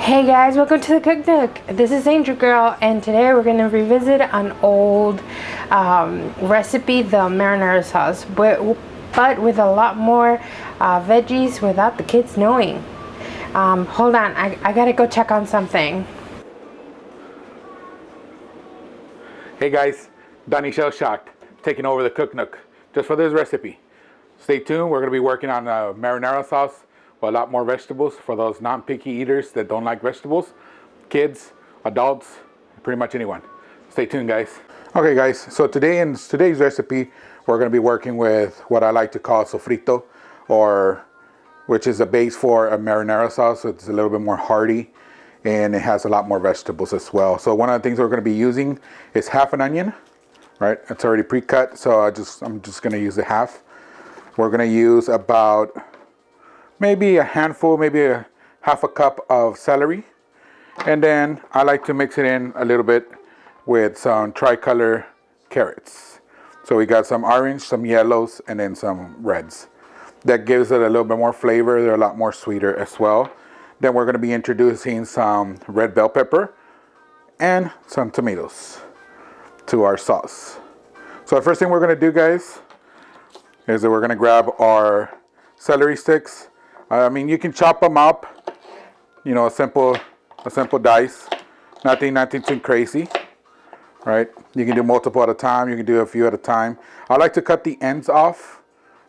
Hey guys, welcome to the Cook Nook. This is Angel Girl, and today we're going to revisit an old recipe, the marinara sauce, but with a lot more veggies without the kids knowing. Hold on, I gotta go check on something. Hey guys, Donnie Shell Shocked, taking over the Cook Nook just for this recipe. Stay tuned, we're going to be working on marinara sauce with a lot more vegetables for those non-picky eaters that don't like vegetables. Kids, adults, pretty much anyone. Stay tuned, guys. Okay guys, so today in today's recipe, we're going to be working with what I like to call sofrito, which is a base for a marinara sauce. So it's a little bit more hearty and it has a lot more vegetables as well. So one of the things we're going to be using is half an onion, right? It's already pre-cut, so I'm just going to use the half. We're going to use about maybe a handful, maybe a half a cup of celery. And then I like to mix it in a little bit with some tricolor carrots. So we got some orange, some yellows, and then some reds. That gives it a little bit more flavor. They're a lot more sweeter as well. Then we're going to be introducing some red bell pepper and some tomatoes to our sauce. So the first thing we're going to do, guys, is that we're going to grab our celery sticks. I mean, you can chop them up, you know, a simple dice, nothing too crazy, right? You can do multiple at a time. You can do a few at a time. I like to cut the ends off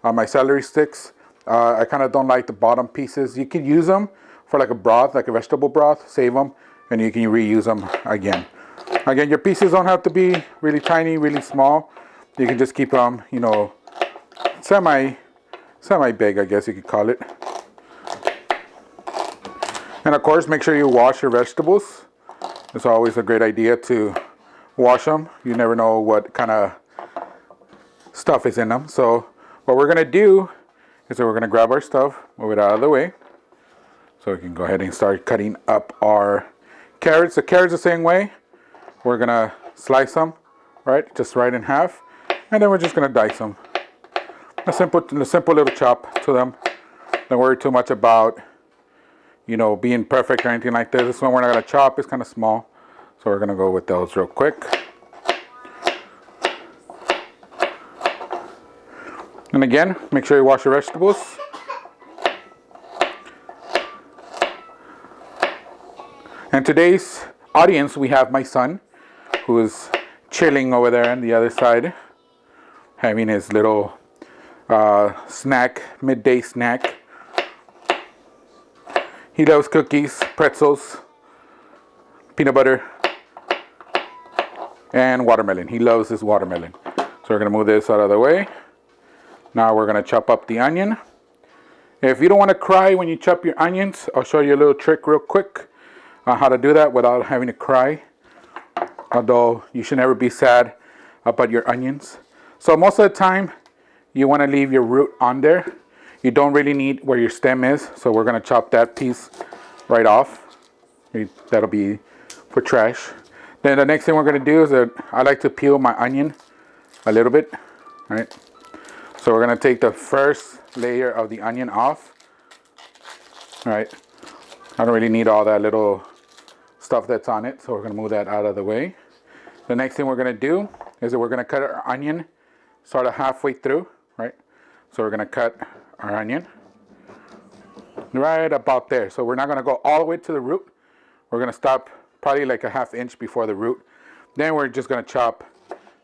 on my celery sticks. I kind of don't like the bottom pieces. You can use them for like a broth, like a vegetable broth, save them, and you can reuse them again. Again, your pieces don't have to be really tiny, really small. You can just keep them, you know, semi big, I guess you could call it. And of course, make sure you wash your vegetables. It's always a great idea to wash them. You never know what kind of stuff is in them. So what we're gonna do is that we're gonna grab our stuff, move it out of the way, so we can go ahead and start cutting up our carrots. The carrots the same way. We're gonna slice them, right, just right in half, and then we're just gonna dice them. A simple little chop to them. Don't worry too much about, you know, being perfect or anything like this. This one we're not gonna chop, it's kind of small, so we're gonna go with those real quick. And again, make sure you wash your vegetables. And today's audience, we have my son, who is chilling over there on the other side, having his little snack, midday snack. He loves cookies, pretzels, peanut butter, and watermelon. He loves his watermelon. So we're gonna move this out of the way. Now we're gonna chop up the onion. If you don't wanna cry when you chop your onions, I'll show you a little trick real quick on how to do that without having to cry. Although you should never be sad about your onions. So most of the time, you wanna leave your root on there. You don't really need where your stem is, so we're gonna chop that piece right off. That'll be for trash. Then the next thing we're gonna do is that I like to peel my onion a little bit, right? So we're gonna take the first layer of the onion off, right? I don't really need all that little stuff that's on it, so we're gonna move that out of the way. The next thing we're gonna do is that we're gonna cut our onion sort of halfway through, right? So we're gonna cut our onion right about there. So we're not gonna go all the way to the root. We're gonna stop probably like a ½ inch before the root. Then we're just gonna chop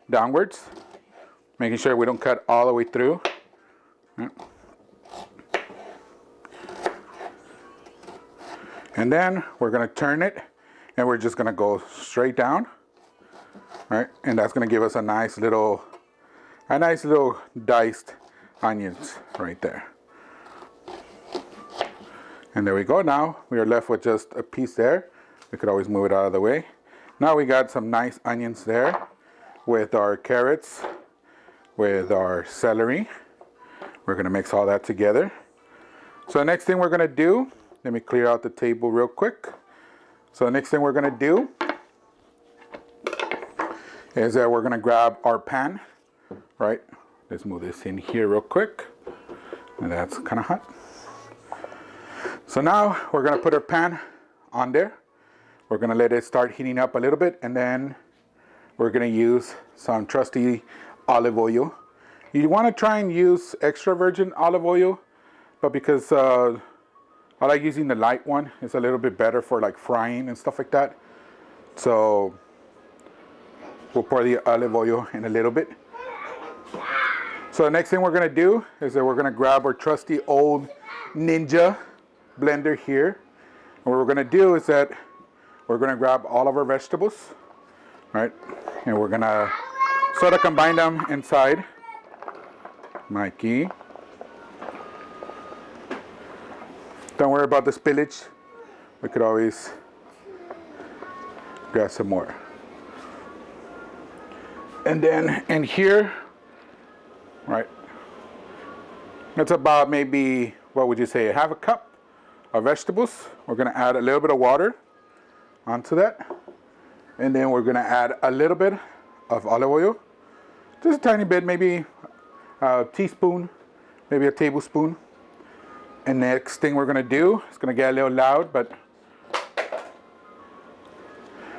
downwards, making sure we don't cut all the way through. And then we're gonna turn it and we're just gonna go straight down, right? And that's gonna give us a nice little diced onions right there. And there we go. Now we are left with just a piece there. We could always move it out of the way. Now we got some nice onions there with our carrots, with our celery. We're gonna mix all that together. So the next thing we're gonna do, let me clear out the table real quick. So the next thing we're gonna do is that we're gonna grab our pan, right? Let's move this in here real quick. And that's kind of hot. So now we're gonna put our pan on there. We're gonna let it start heating up a little bit, and then we're gonna use some trusty olive oil. You wanna try and use extra virgin olive oil, but because I like using the light one, it's a little bit better for like frying and stuff like that. So we'll pour the olive oil in a little bit. So the next thing we're gonna do is that we're gonna grab our trusty old Ninja blender here. And what we're gonna do is that we're gonna grab all of our vegetables, right? And we're gonna sort of combine them inside. Mikey. Don't worry about the spillage. We could always grab some more. And then in here, right, that's about maybe, what would you say, half a cup of vegetables. We're gonna add a little bit of water onto that. And then we're gonna add a little bit of olive oil. Just a tiny bit, maybe a teaspoon, maybe a tablespoon. And next thing we're gonna do, it's gonna get a little loud, but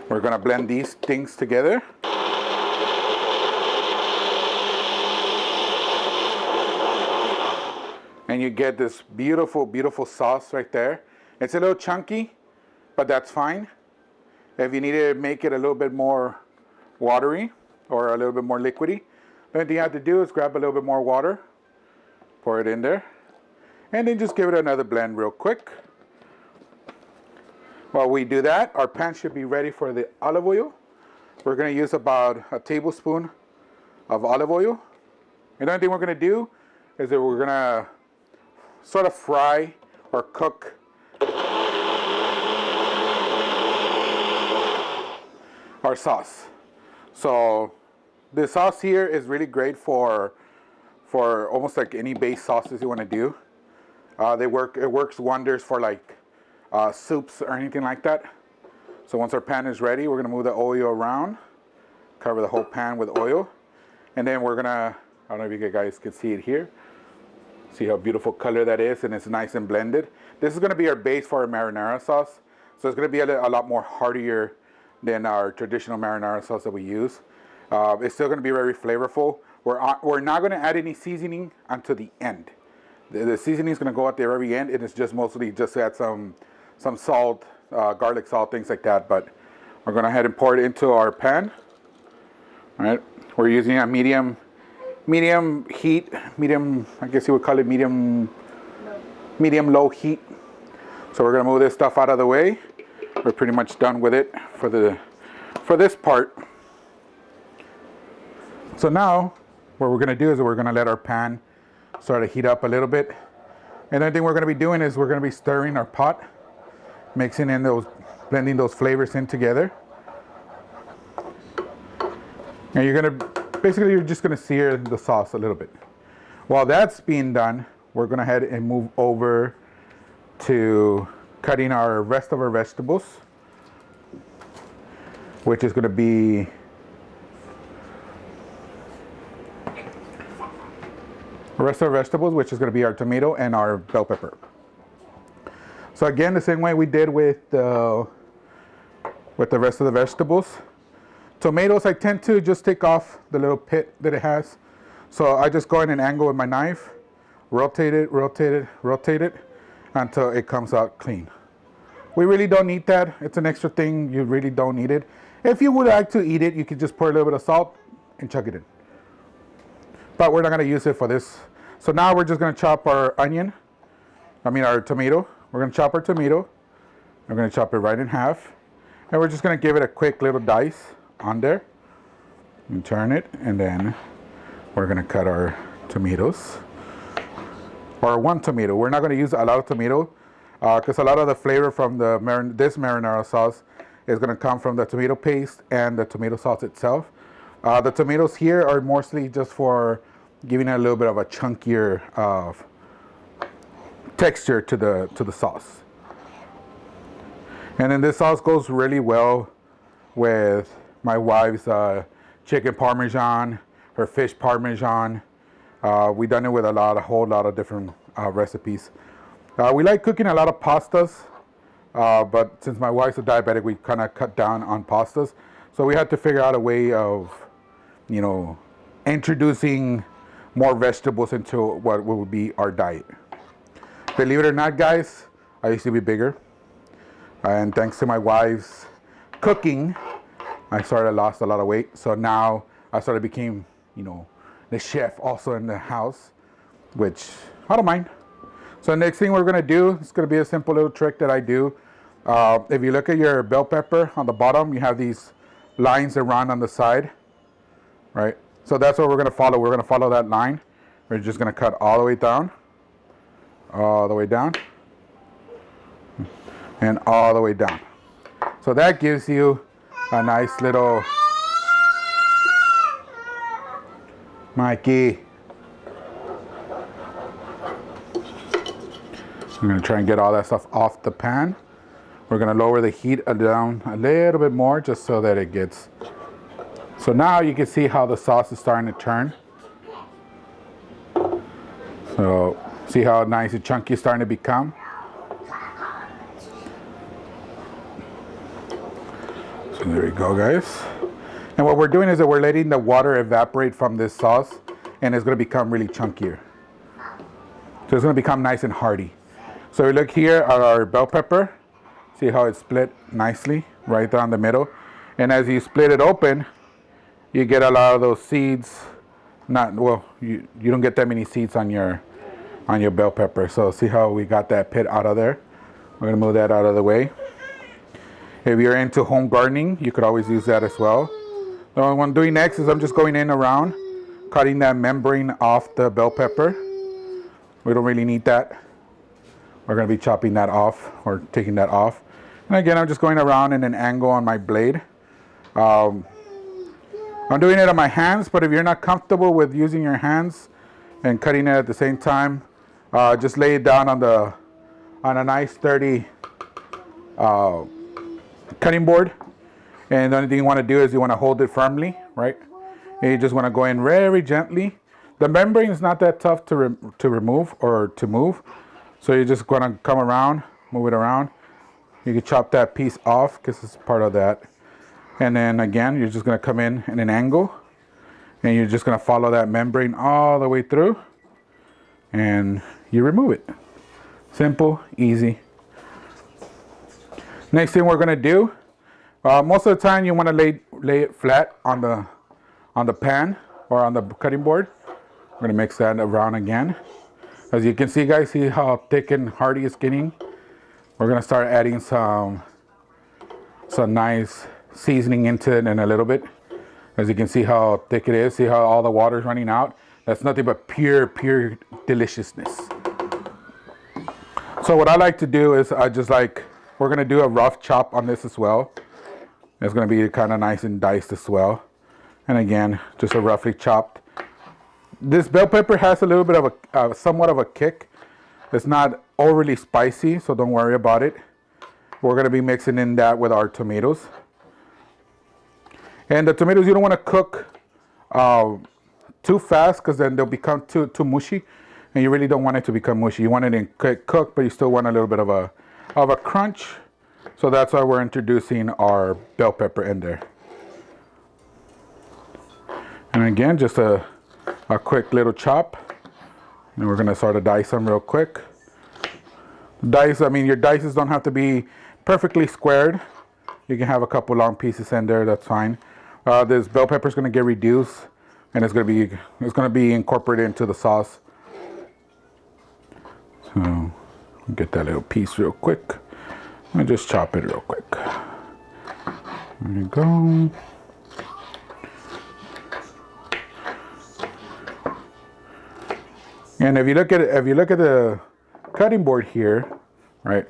we're gonna blend these things together. And you get this beautiful, beautiful sauce right there. It's a little chunky, but that's fine. If you need to make it a little bit more watery or a little bit more liquidy, the only thing you have to do is grab a little bit more water, pour it in there, and then just give it another blend real quick. While we do that, our pan should be ready for the olive oil. We're gonna use about a tablespoon of olive oil. And the only thing we're gonna do is that we're gonna sort of fry or cook our sauce. So the sauce here is really great for almost like any base sauces you want to do. It works wonders for like soups or anything like that. So once our pan is ready, we're gonna move the oil around, cover the whole pan with oil, and then we're gonna, I don't know if you guys can see it here. See how beautiful color that is, and it's nice and blended. This is gonna be our base for our marinara sauce. So it's gonna be a lot more heartier than our traditional marinara sauce that we use. It's still gonna be very flavorful. We're not gonna add any seasoning until the end. The seasoning is gonna go at the very end, and it's just mostly just to add some salt, garlic salt, things like that. But we're gonna go ahead and pour it into our pan. All right, we're using a medium heat, I guess you would call it medium low heat. So we're gonna move this stuff out of the way. We're pretty much done with it for this part. So now what we're gonna do is we're gonna let our pan start to heat up a little bit. And the thing we're gonna be doing is we're gonna be stirring our pot, mixing in blending those flavors in together. And you're just gonna sear the sauce a little bit. While that's being done, we're gonna head and move over to cutting our rest of our vegetables, which is gonna be our tomato and our bell pepper. So again, the same way we did with the rest of the vegetables. Tomatoes, I tend to just take off the little pit that it has. So I just go in and angle with my knife, rotate it until it comes out clean. We really don't need that. It's an extra thing. You really don't need it. If you would like to eat it, you could just pour a little bit of salt and chuck it in. But we're not gonna use it for this. So now we're just gonna chop our tomato. We're gonna chop our tomato. We're gonna chop it right in half. And we're just gonna give it a quick little dice on there. And turn it, and then we're gonna cut our tomatoes. Or one tomato. We're not gonna use a lot of tomato because a lot of the flavor from this marinara sauce is gonna come from the tomato paste and the tomato sauce itself. The tomatoes here are mostly just for giving it a little bit of a chunkier texture to the sauce. And then this sauce goes really well with my wife's chicken parmesan, her fish parmesan. We've done it with a whole lot of different recipes. We like cooking a lot of pastas, But since my wife's a diabetic, we kind of cut down on pastas. So we had to figure out a way of, you know, introducing more vegetables into what would be our diet. Believe it or not, guys, I used to be bigger. And thanks to my wife's cooking, I lost a lot of weight. So now I became, you know, the chef also in the house, which I don't mind. So next thing we're gonna do, it's gonna be a simple little trick that I do. If you look at your bell pepper on the bottom, you have these lines that run on the side, right? So that's what we're gonna follow. We're gonna follow that line. We're just gonna cut all the way down, and all the way down. So that gives you a nice little, Mikey. I'm gonna try and get all that stuff off the pan. We're gonna lower the heat down a little bit more just so that it gets. So now you can see how the sauce is starting to turn. So see how nice and chunky it's starting to become. So there we go, guys. And what we're doing is that we're letting the water evaporate from this sauce, and it's gonna become really chunkier. So it's gonna become nice and hearty. So we look here at our bell pepper. See how it's split nicely right down the middle. And as you split it open, you get a lot of those seeds. You don't get that many seeds on your bell pepper. So see how we got that pit out of there. We're gonna move that out of the way. If you're into home gardening, you could always use that as well. So what I'm doing next is I'm just going in around, cutting that membrane off the bell pepper. We don't really need that. We're gonna be chopping that off or taking that off. And again, I'm just going around in an angle on my blade. I'm doing it on my hands, but if you're not comfortable with using your hands and cutting it at the same time, just lay it down on a nice sturdy cutting board. And the only thing you want to do is you want to hold it firmly, right? And you just want to go in very gently. The membrane is not that tough to remove or to move. So you're just going to come around, move it around. You can chop that piece off because it's part of that. And then again, you're just going to come in an angle. And you're just going to follow that membrane all the way through. And you remove it. Simple, easy. Next thing we're going to do, most of the time you want to lay it flat on the pan or on the cutting board. We're going to mix that around again. As you can see, guys, see how thick and hearty it's getting. We're gonna start adding some nice seasoning into it in a little bit. As you can see how thick it is, see how all the water is running out. That's nothing but pure deliciousness. So what I like to do is we're gonna do a rough chop on this as well. It's gonna be kind of nice and diced as well. And again, just a roughly chopped. This bell pepper has a little bit of somewhat of a kick. It's not overly spicy, so don't worry about it. We're gonna be mixing in that with our tomatoes. And the tomatoes you don't want to cook too fast because then they'll become too mushy. And you really don't want it to become mushy. You want it to cook, but you still want a little bit of a crunch. So that's why we're introducing our bell pepper in there. And again, just a quick little chop. And we're gonna sort of dice them real quick. Your dices don't have to be perfectly squared. You can have a couple long pieces in there, that's fine. This bell pepper is gonna get reduced and it's gonna be incorporated into the sauce. So get that little piece real quick. And just chop it real quick. There you go. And if you look at the cutting board here, right?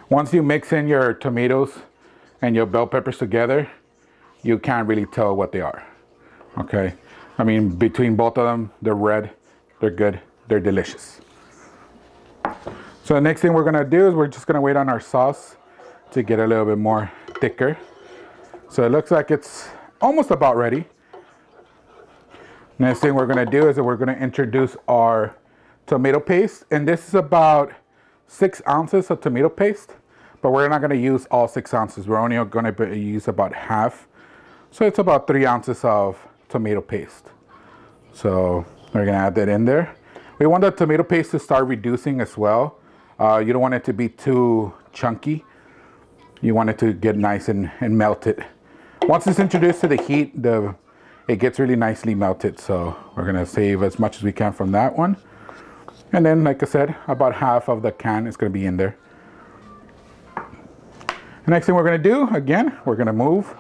Once you mix in your tomatoes and your bell peppers together, you can't really tell what they are. Okay? I mean, between both of them, they're red, they're good, they're delicious. So the next thing we're gonna do is we're just gonna wait on our sauce to get a little bit more thicker. So it looks like it's almost about ready. Next thing we're gonna do is that we're gonna introduce our tomato paste. And this is about 6 ounces of tomato paste. but we're not going to use all 6 ounces. We're only going to use about half. So it's about 3 ounces of tomato paste. So we're going to add that in there. We want the tomato paste to start reducing as well. You don't want it to be too chunky. You want it to get nice and melted. Once it's introduced to the heat, it gets really nicely melted. So we're going to save as much as we can from that one. And then, like I said, about half of the can is going to be in there. The next thing we're going to do, again, we're going to move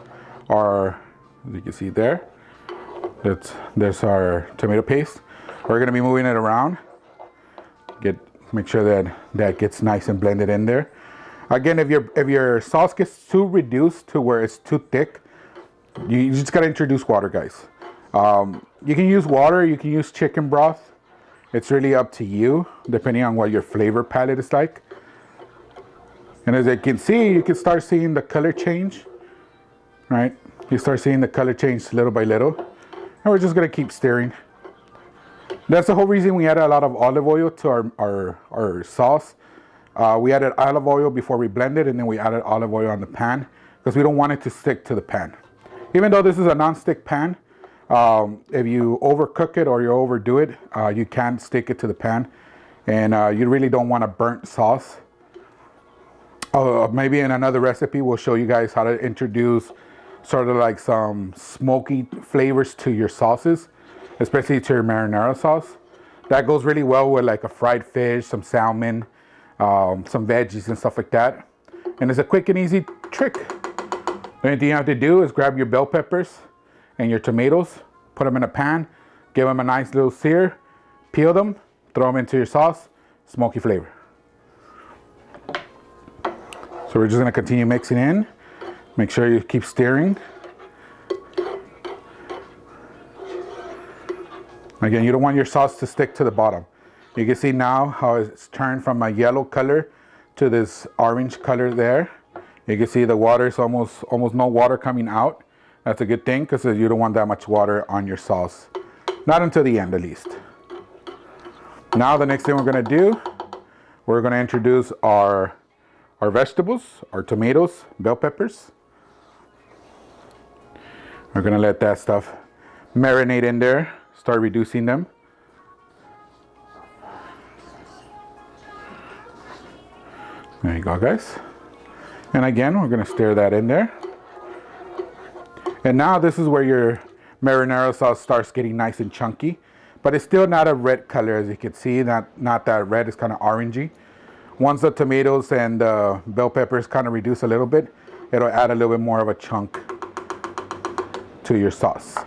our, as you can see there, there's our tomato paste. We're going to be moving it around. Make sure that gets nice and blended in there. Again, if your sauce gets too reduced to where it's too thick, you just got to introduce water, guys. You can use water, you can use chicken broth. It's really up to you, depending on what your flavor palette is like. And as you can see, you can start seeing the color change, right? You start seeing the color change little by little. And we're just gonna keep stirring. That's the whole reason we added a lot of olive oil to our sauce. We added olive oil before we blended, and then we added olive oil on the pan because we don't want it to stick to the pan. Even though this is a non-stick pan, if you overcook it or you overdo it, you can stick it to the pan, and you really don't want a burnt sauce. Maybe in another recipe we'll show you guys how to introduce sort of like some smoky flavors to your sauces, especially to your marinara sauce. That goes really well with like a fried fish, some salmon, some veggies and stuff like that. And it's a quick and easy trick. The only thing you have to do is grab your bell peppers and your tomatoes, put them in a pan, give them a nice little sear, peel them, throw them into your sauce, smoky flavor. So we're just gonna continue mixing in. Make sure you keep stirring. Again, you don't want your sauce to stick to the bottom. You can see now how it's turned from a yellow color to this orange color there. You can see the water is almost no water coming out. That's a good thing because you don't want that much water on your sauce. Not until the end, at least. Now the next thing we're gonna do, we're gonna introduce our vegetables, our tomatoes, bell peppers. We're gonna let that stuff marinate in there, start reducing them. There you go, guys. And again, we're gonna stir that in there. And now this is where your marinara sauce starts getting nice and chunky, but it's still not a red color, as you can see, not that red, it's kind of orangey. Once the tomatoes and the bell peppers kind of reduce a little bit, it'll add a little bit more of a chunk to your sauce.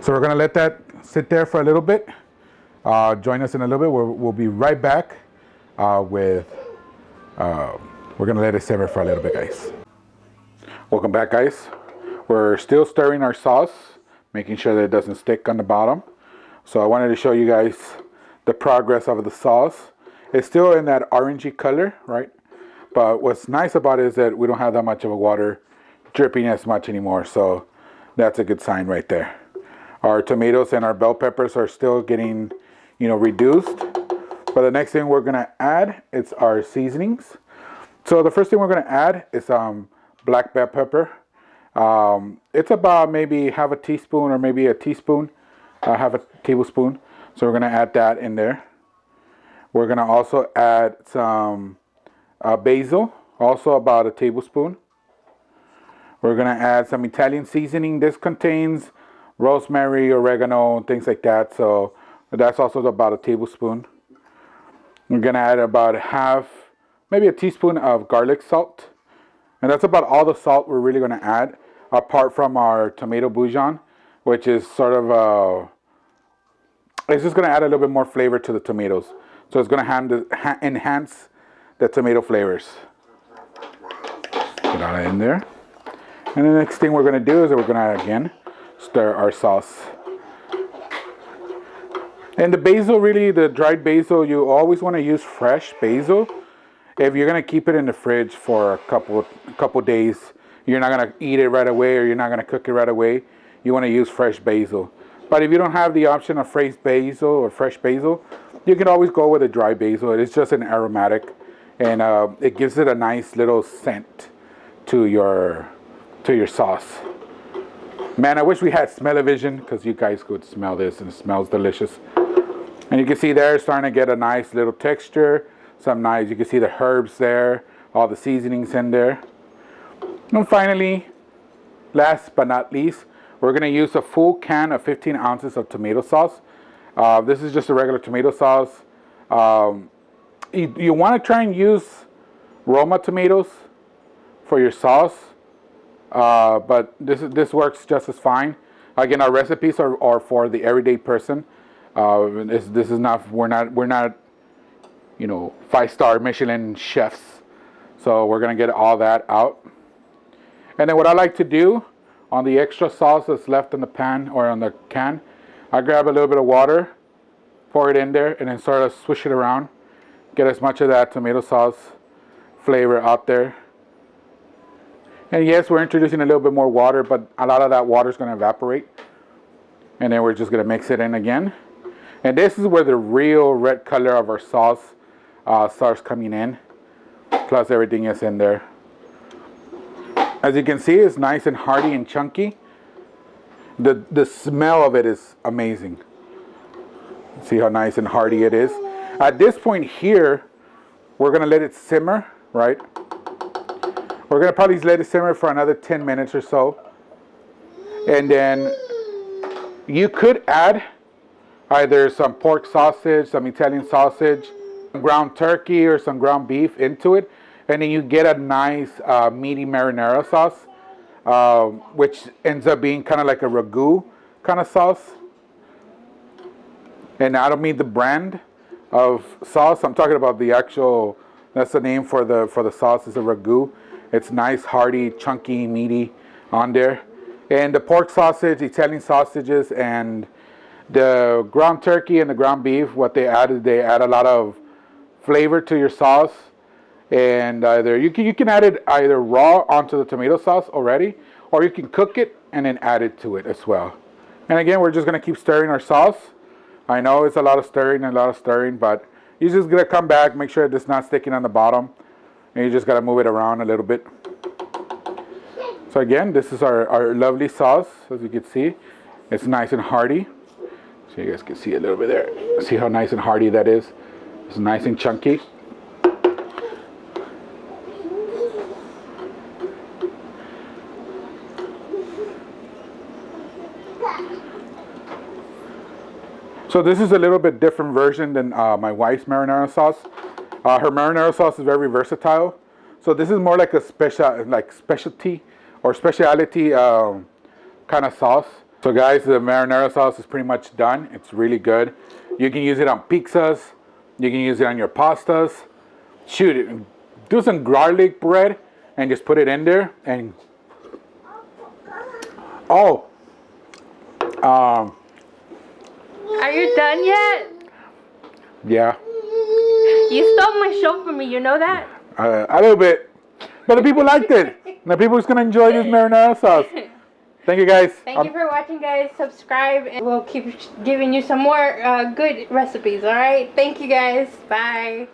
So we're gonna let that sit there for a little bit. Join us in a little bit. We'll be right back we're gonna let it simmer for a little bit, guys. Welcome back, guys. We're still stirring our sauce, making sure that it doesn't stick on the bottom. So I wanted to show you guys the progress of the sauce. It's still in that orangey color, right? But what's nice about it is that we don't have that much of a water dripping as much anymore. So that's a good sign right there. Our tomatoes and our bell peppers are still getting, reduced. But the next thing we're gonna add is our seasonings. So the first thing we're gonna add is black bell pepper. It's about maybe half a teaspoon or maybe a teaspoon, half a tablespoon. So we're gonna add that in there. We're gonna also add some basil, also about a tablespoon. We're gonna add some Italian seasoning. This contains rosemary, oregano, things like that. So that's also about a tablespoon. We're gonna add about maybe a teaspoon of garlic salt. And that's about all the salt we're really gonna add, apart from our tomato bouillon, which is sort of, it's just gonna add a little bit more flavor to the tomatoes. So it's gonna enhance the tomato flavors. Put that in there. And the next thing we're gonna do is we're gonna, again, stir our sauce. And the basil, really, the dried basil, you always wanna use fresh basil. If you're gonna keep it in the fridge for a couple days, you're not gonna eat it right away or you're not gonna cook it right away. You wanna use fresh basil. But if you don't have the option of fresh basil, you can always go with a dry basil. It's just an aromatic. and it gives it a nice little scent to your sauce. Man, I wish we had smell-o-vision because you guys could smell this, and it smells delicious. And you can see there, it's starting to get a nice little texture. Some nice, you can see the herbs there, all the seasonings in there. And finally, last but not least, we're going to use a full can of 15 ounces of tomato sauce. This is just a regular tomato sauce. You want to try and use Roma tomatoes for your sauce, but this works just as fine. Again, our recipes are for the everyday person. This is not, we're not, you know, 5-star Michelin chefs. So we're gonna get all that out. And then what I like to do on the extra sauce that's left in the pan or on the can, I grab a little bit of water, pour it in there, and then sort of swish it around. Get as much of that tomato sauce flavor out there. And yes, we're introducing a little bit more water, but a lot of that water is going to evaporate. And then we're just going to mix it in again. And this is where the real red color of our sauce starts coming in. Plus everything is in there. As you can see, it's nice and hearty and chunky. The smell of it is amazing. See how nice and hearty it is. At this point here, we're going to let it simmer, right? We're going to probably let it simmer for another 10 minutes or so. And then you could add either some pork sausage, some Italian sausage, some ground turkey, or some ground beef into it. And then you get a nice meaty marinara sauce, which ends up being kind of like a ragu kind of sauce. And I don't mean the brand of sauce. I'm talking about the actual, that's the name for the sauce, is a ragu. It's nice, hearty, chunky, meaty on there. And the pork sausage, Italian sausages, and the ground turkey and the ground beef, what they add a lot of flavor to your sauce. And either you can add it either raw onto the tomato sauce already, or you can cook it and then add it to it as well. And again, we're just gonna keep stirring our sauce. I know it's a lot of stirring, but you're just gonna come back, make sure it's not sticking on the bottom, and you just gotta move it around a little bit. So again, this is our lovely sauce. As you can see, it's nice and hearty. So you guys can see a little bit there. See how nice and hearty that is. It's nice and chunky. So this is a little bit different version than my wife's marinara sauce. Her marinara sauce is very versatile. So this is more like a specialty or speciality kind of sauce. So guys, the marinara sauce is pretty much done. It's really good. You can use it on pizzas. You can use it on your pastas. Shoot it. Do some garlic bread and just put it in there. And Are you done yet? Yeah. You stole my show from me, you know that? A little bit. But the people liked it. The people is going to enjoy this marinara sauce. Thank you, guys. Thank you for watching, guys. Subscribe, and we'll keep giving you some more good recipes, all right? Thank you, guys. Bye.